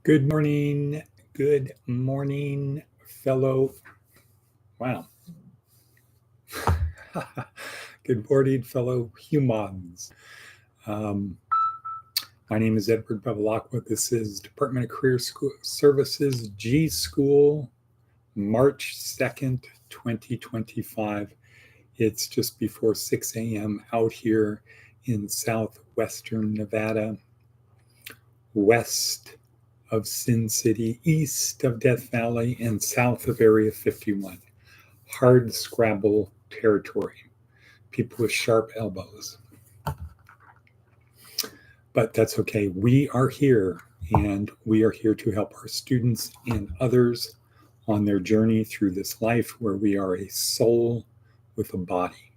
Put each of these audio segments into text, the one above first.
Good morning, fellow. Wow. Good morning, fellow humans. Um, my name is Edward Bevilacqua. This is Department of Career Services G.school, March 2nd, 2025. It's just before 6 a.m. out here in southwestern Nevada, west of Sin City, east of Death Valley, and south of Area 51. Hard scrabble territory. People with sharp elbows. But that's okay. We are here, and we are here to help our students and others on their journey through this life where we are a soul with a body.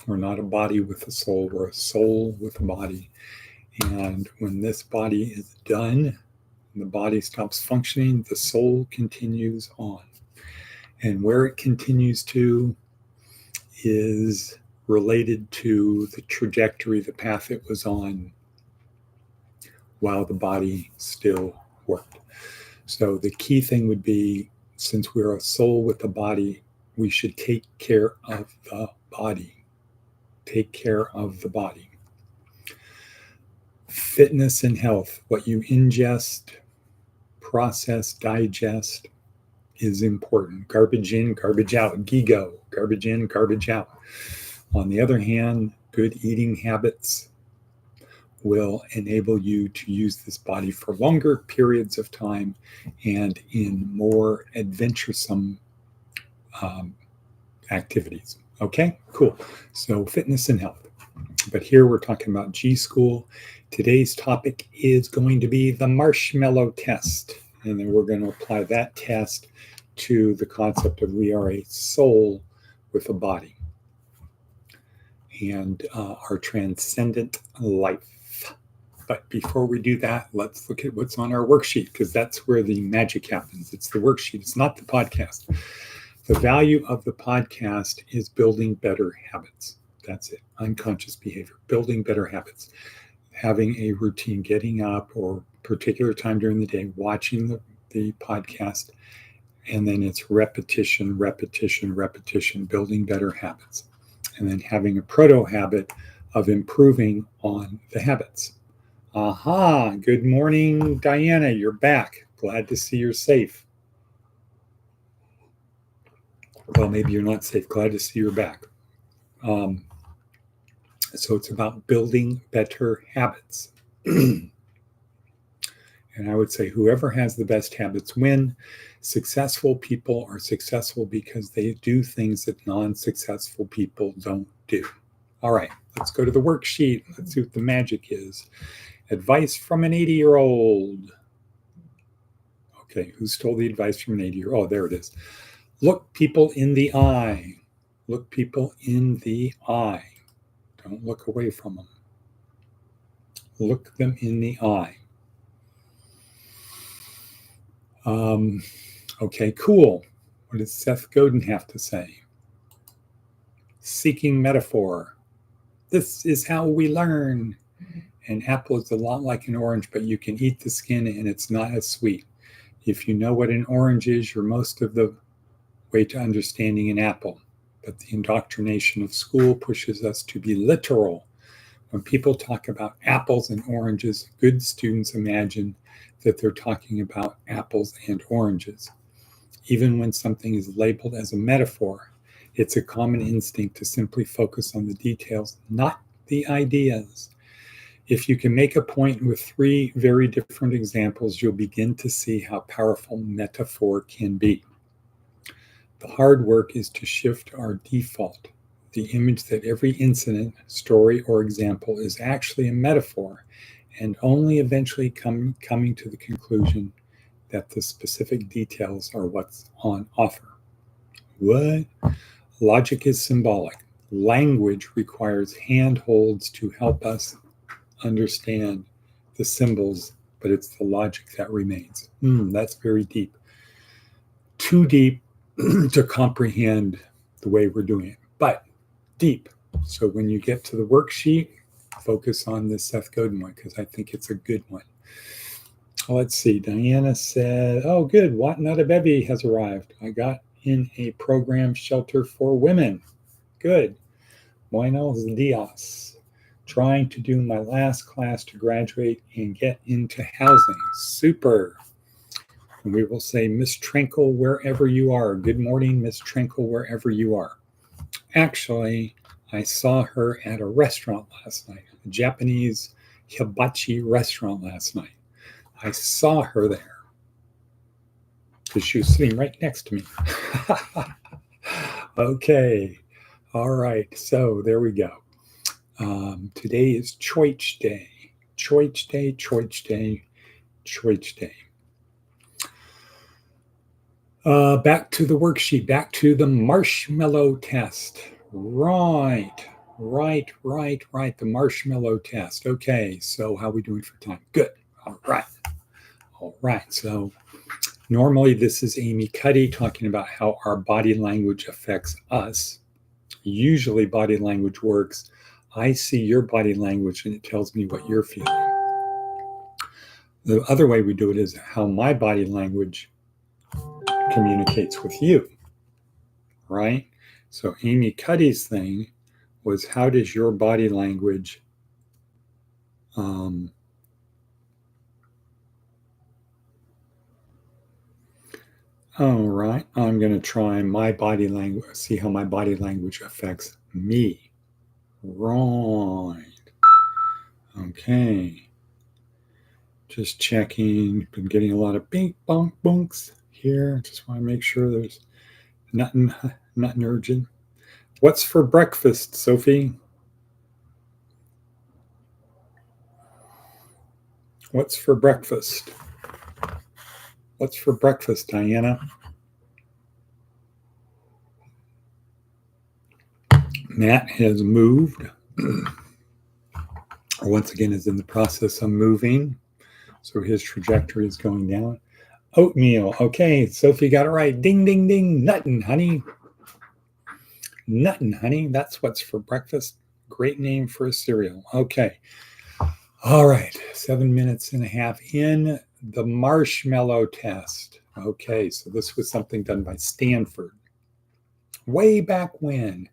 We're not a body with a soul, we're a soul with a body. And when this body is done, the body stops functioning, the soul continues on. And where it continues to is related to the trajectory, the path it was on while the body still worked. So the key thing would be, since we're a soul with a body, we should take care of the body. Take care of the body. Fitness and health, what you ingest, process, digest, is important. Garbage in, garbage out. GIGO, garbage in, garbage out. On the other hand, good eating habits will enable you to use this body for longer periods of time and in more adventuresome activities. Okay, cool. So fitness and health. But here we're talking about G.school. Today's topic is going to be the Marshmallow test. And then we're going to apply that test to the concept of we are a soul with a body and our transcendent life. But before we do that, let's look at what's on our worksheet, because that's where the magic happens. It's the worksheet. It's not the podcast. The value of the podcast is building better habits. That's it. Unconscious behavior, building better habits, having a routine, getting up or particular time during the day, watching the podcast, and then it's repetition, building better habits, and then having a proto habit of improving on the habits. Aha, good morning, Diana, you're back. Glad to see you're safe. Well, maybe you're not safe. Glad to see you're back. So it's about building better habits. And I would say whoever has the best habits win. Successful people are successful because they do things that non-successful people don't do. All right, let's go to the worksheet. Let's see what the magic is. Advice from an 80-year-old. Okay, who stole the advice from an 80-year-old? Oh, there it is. Look people in the eye. Look people in the eye. Don't look away from them. Look them in the eye. Okay, cool. What does Seth Godin have to say? Seeking metaphor. This is how we learn. An apple is a lot like an orange, but you can eat the skin and it's not as sweet. If you know what an orange is, you're most of the way to understanding an apple. But the indoctrination of school pushes us to be literal. When people talk about apples and oranges, good students imagine that they're talking about apples and oranges. Even when something is labeled as a metaphor, it's a common instinct to simply focus on the details, not the ideas. If you can make a point with 3 very different examples, you'll begin to see how powerful metaphor can be. The hard work is to shift our default, the image that every incident, story, or example is actually a metaphor, and only eventually coming to the conclusion that the specific details are what's on offer. What? Logic is symbolic. Language requires handholds to help us understand the symbols, but it's the logic that remains. That's very deep. Too deep to comprehend the way we're doing it, but deep. So when you get to the worksheet, focus on this Seth Godin one, because I think it's a good one. Let's see. Diana said, oh, good. Not Bevy has arrived. I got in a program shelter for women. Good. Buenos dias. Trying to do my last class to graduate and get into housing. Super. And we will say, Miss Trinkle, wherever you are. Good morning, Miss Trinkle, wherever you are. Actually, I saw her at a restaurant last night, a Japanese hibachi restaurant last night. I saw her there because she was sitting right next to me. Okay. All right. So there we go. Today is Choich Day. Choich Day, Choich Day, Choich Day. Back to the worksheet, back to the marshmallow test. Right. The marshmallow test. Okay, so how are we doing for time? Good. All right. So normally this is Amy Cuddy talking about how our body language affects us. Usually body language works. I see your body language and it tells me what you're feeling. The other way we do it is how my body language communicates with you, right? So Amy Cuddy's thing was, how does your body language all right, I'm going to try my body language, see how my body language affects me. Right. Okay. Just checking. Been getting a lot of bink bonk bunks here. Just want to make sure there's nothing urgent. What's for breakfast, Sophie? What's for breakfast? What's for breakfast, Diana? Matt has moved. Once again, is in the process of moving. So his trajectory is going down. Oatmeal. Okay, Sophie got it right. Ding, ding, ding. Nuttin', honey. Nuttin', honey. That's what's for breakfast. Great name for a cereal. Okay. All right. 7 minutes and a half in. The marshmallow test. Okay, so this was something done by Stanford. Way back when.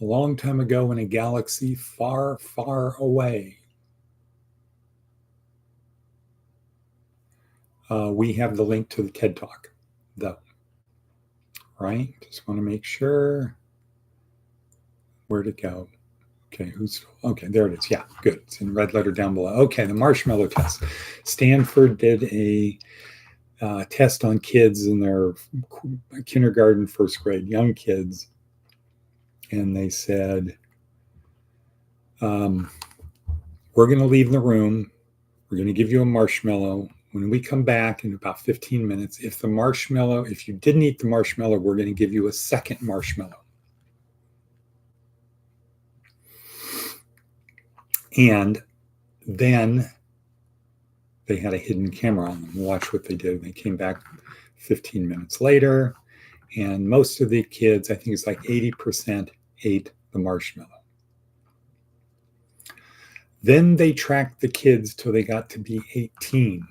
A long time ago in a galaxy far, far away. We have the link to the TED Talk, though. Right? Just want to make sure. Where'd it go? Okay, okay, there it is. Yeah, good. It's in red letter down below. Okay, the marshmallow test. Stanford did a test on kids in their kindergarten, first grade, young kids. And they said, we're going to leave the room. We're going to give you a marshmallow. When we come back in about 15 minutes, if you didn't eat the marshmallow, we're going to give you a second marshmallow. And then they had a hidden camera on them. Watch what they did. They came back 15 minutes later, and most of the kids, I think it's like 80%, ate the marshmallow. Then they tracked the kids till they got to be 18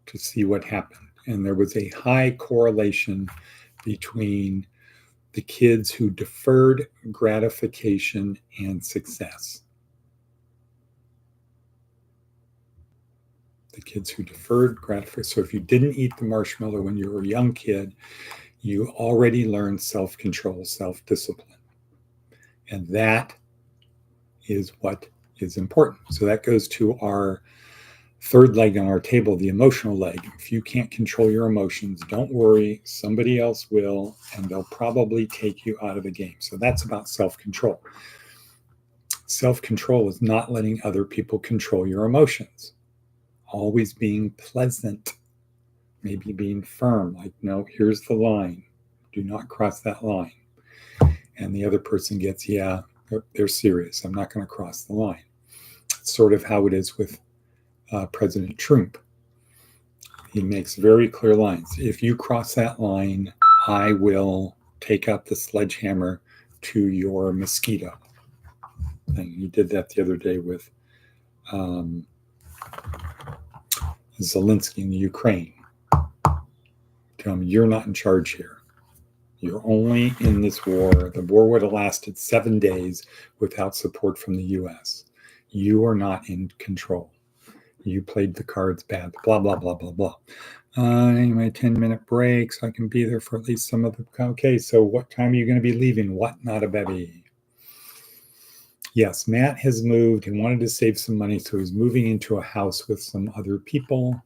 to see what happened. And there was a high correlation between the kids who deferred gratification and success. The kids who deferred gratification. So if you didn't eat the marshmallow when you were a young kid, you already learned self-control, self-discipline. And that is what is important. So that goes to our third leg on our table, the emotional leg. If you can't control your emotions, don't worry, somebody else will, and they'll probably take you out of the game. So that's about self-control. Self-control is not letting other people control your emotions. Always being pleasant, maybe being firm, like, no, here's the line. Do not cross that line. And the other person gets, yeah, they're serious. I'm not going to cross the line. It's sort of how it is with President Trump. He makes very clear lines. If you cross that line, I will take up the sledgehammer to your mosquito thing. He did that the other day with Zelensky in the Ukraine. Tell him you're not in charge here. You're only in this war. The war would have lasted 7 days without support from the U.S. You are not in control. You played the cards bad. Blah, blah, blah, blah, blah. Anyway, 10-minute break so I can be there for at least some of the... Okay, so what time are you going to be leaving? What? Not a baby. Yes, Matt has moved. He wanted to save some money, so he's moving into a house with some other people.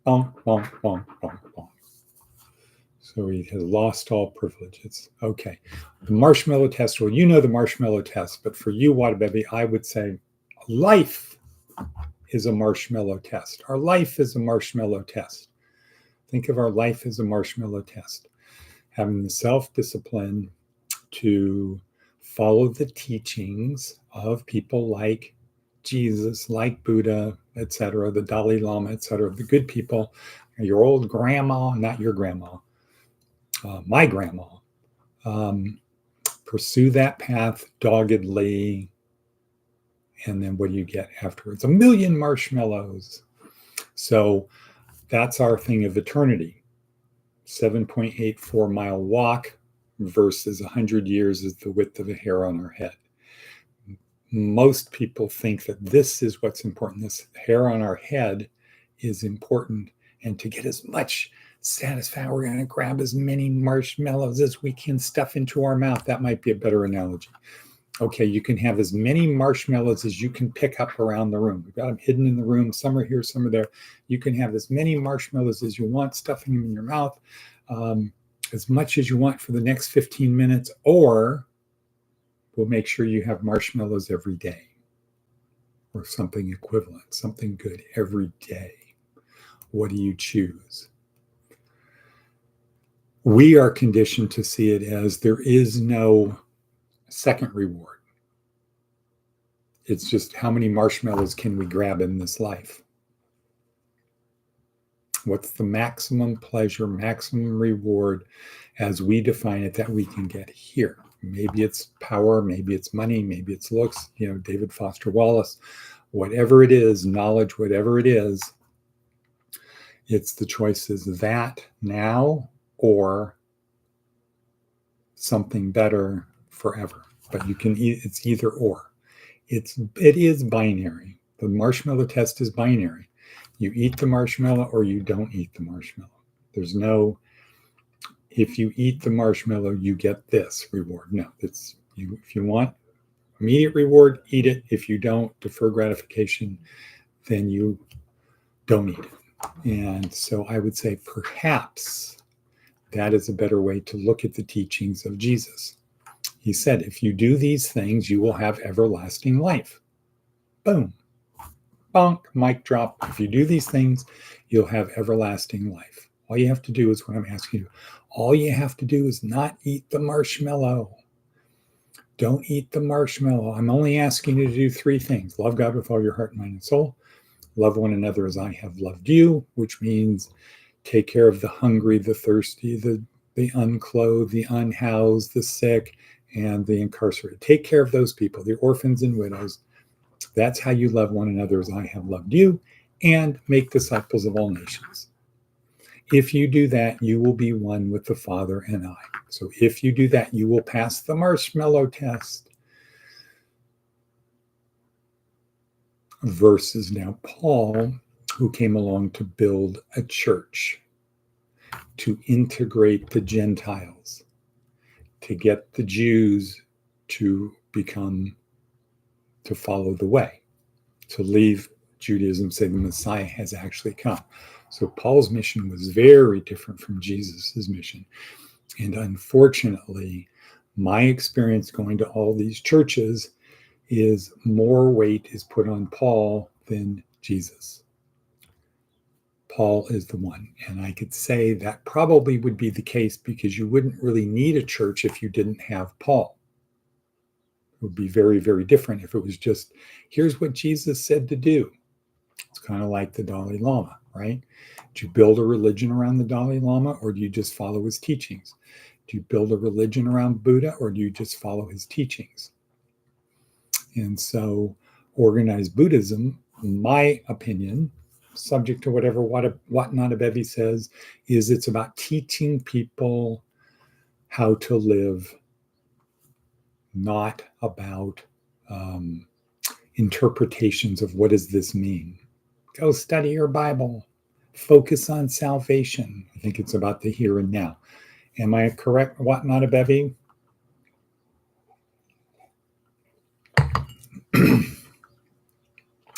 Bonk, bonk, bonk, bonk, bonk. So he has lost all privileges. Okay. The marshmallow test. Well, you know the marshmallow test, but for you, Wadababy, I would say life is a marshmallow test. Our life is a marshmallow test. Think of our life as a marshmallow test. Having the self-discipline to follow the teachings of people like Jesus, like Buddha, etc., the Dalai Lama, etc., the good people, your old grandma, not your grandma, my grandma. Pursue that path doggedly, and then what do you get afterwards? 1,000,000 marshmallows. So that's our thing of eternity. 7.84-mile walk versus 100 years is the width of a hair on our head. Most people think that this is what's important. This hair on our head is important, and to get as much satisfaction, we're going to grab as many marshmallows as we can stuff into our mouth. That might be a better analogy. Okay, you can have as many marshmallows as you can pick up around the room. We've got them hidden in the room. Some are here, some are there. You can have as many marshmallows as you want, stuffing them in your mouth, as much as you want for the next 15 minutes, or we'll make sure you have marshmallows every day, or something equivalent, something good every day. What do you choose? We are conditioned to see it as there is no second reward. It's just how many marshmallows can we grab in this life? What's the maximum pleasure, maximum reward as we define it that we can get here? Maybe it's power, maybe it's money, maybe it's looks, David Foster Wallace, whatever it is, knowledge, whatever it is, it's the choices that now or something better forever. But you can, it's either or. It is binary. The marshmallow test is binary. You eat the marshmallow or you don't eat the marshmallow. There's no, if you eat the marshmallow, you get this reward. No, it's you. If you want immediate reward, eat it. If you don't, defer gratification, then you don't eat it. And so I would say perhaps that is a better way to look at the teachings of Jesus. He said, if you do these things, you will have everlasting life. Boom. Bonk, mic drop. If you do these things, you'll have everlasting life. All you have to do is what I'm asking you. All you have to do is not eat the marshmallow. Don't eat the marshmallow. I'm only asking you to do 3 things. Love God with all your heart, mind, and soul. Love one another as I have loved you, which means take care of the hungry, the thirsty, the unclothed, the unhoused, the sick, and the incarcerated. Take care of those people, the orphans and widows. That's how you love one another as I have loved you, and make disciples of all nations. If you do that, you will be one with the Father and I. So if you do that, you will pass the marshmallow test. Versus now Paul, who came along to build a church, to integrate the Gentiles, to get the Jews to follow the way, to leave Judaism, say the Messiah has actually come. So Paul's mission was very different from Jesus's mission. And unfortunately, my experience going to all these churches is more weight is put on Paul than Jesus. Paul is the one. And I could say that probably would be the case because you wouldn't really need a church if you didn't have Paul. It would be very, very different if it was just, here's what Jesus said to do. It's kind of like the Dalai Lama, right? Do you build a religion around the Dalai Lama, or do you just follow his teachings? Do you build a religion around Buddha, or do you just follow his teachings? And so organized Buddhism my opinion, subject to whatever Watanabe says, is it's about teaching people how to live, not about interpretations of what does this mean. Go study your Bible. Focus on salvation. I think it's about the here and now. Am I correct, Watanabe?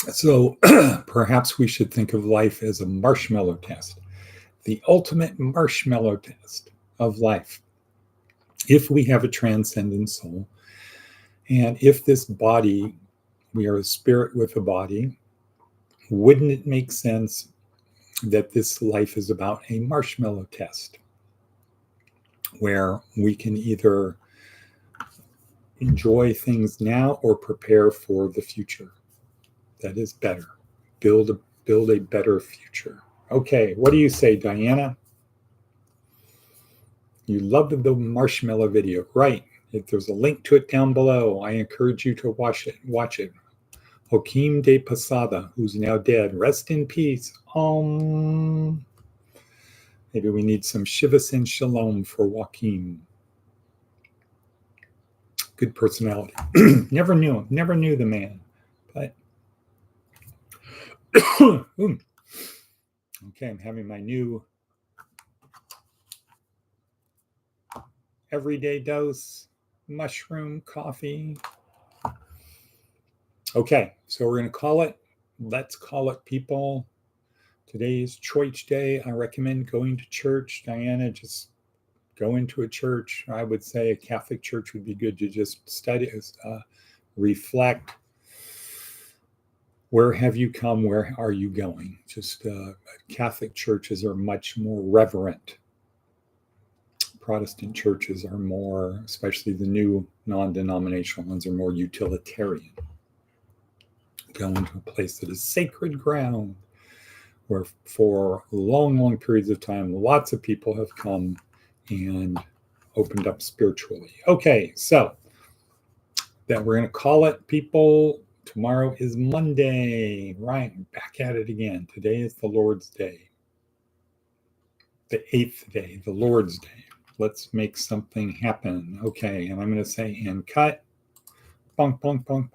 So perhaps we should think of life as a marshmallow test, the ultimate marshmallow test of life. If we have a transcendent soul, and if this body, we are a spirit with a body, wouldn't it make sense that this life is about a marshmallow test where we can either enjoy things now or prepare for the future? That is better. Build a better future. Okay, what do you say, Diana? You loved the marshmallow video, right? If there's a link to it down below, I encourage you to watch it. Joaquim de Posada, who's now dead. Rest in peace. Maybe we need some Shivas and Shalom for Joaquim. Good personality. Never knew the man, but okay, I'm having my new everyday dose mushroom coffee. Okay, so we're going to call it. Let's call it, people. Today is Church Day. I recommend going to church. Diana, just go into a church. I would say a Catholic church would be good to just study, reflect. Where have you come? Where are you going? Just Catholic churches are much more reverent. Protestant churches are more, especially the new non-denominational ones, are more utilitarian. Go into a place that is sacred ground, where for long periods of time, lots of people have come and opened up spiritually. Okay, so that we're going to call it, people. Tomorrow is Monday, right? Back at it again. Today is the Lord's Day. The 8th day, the Lord's Day. Let's make something happen. Okay, and I'm going to say, and cut. Bonk, bonk, bonk, bonk.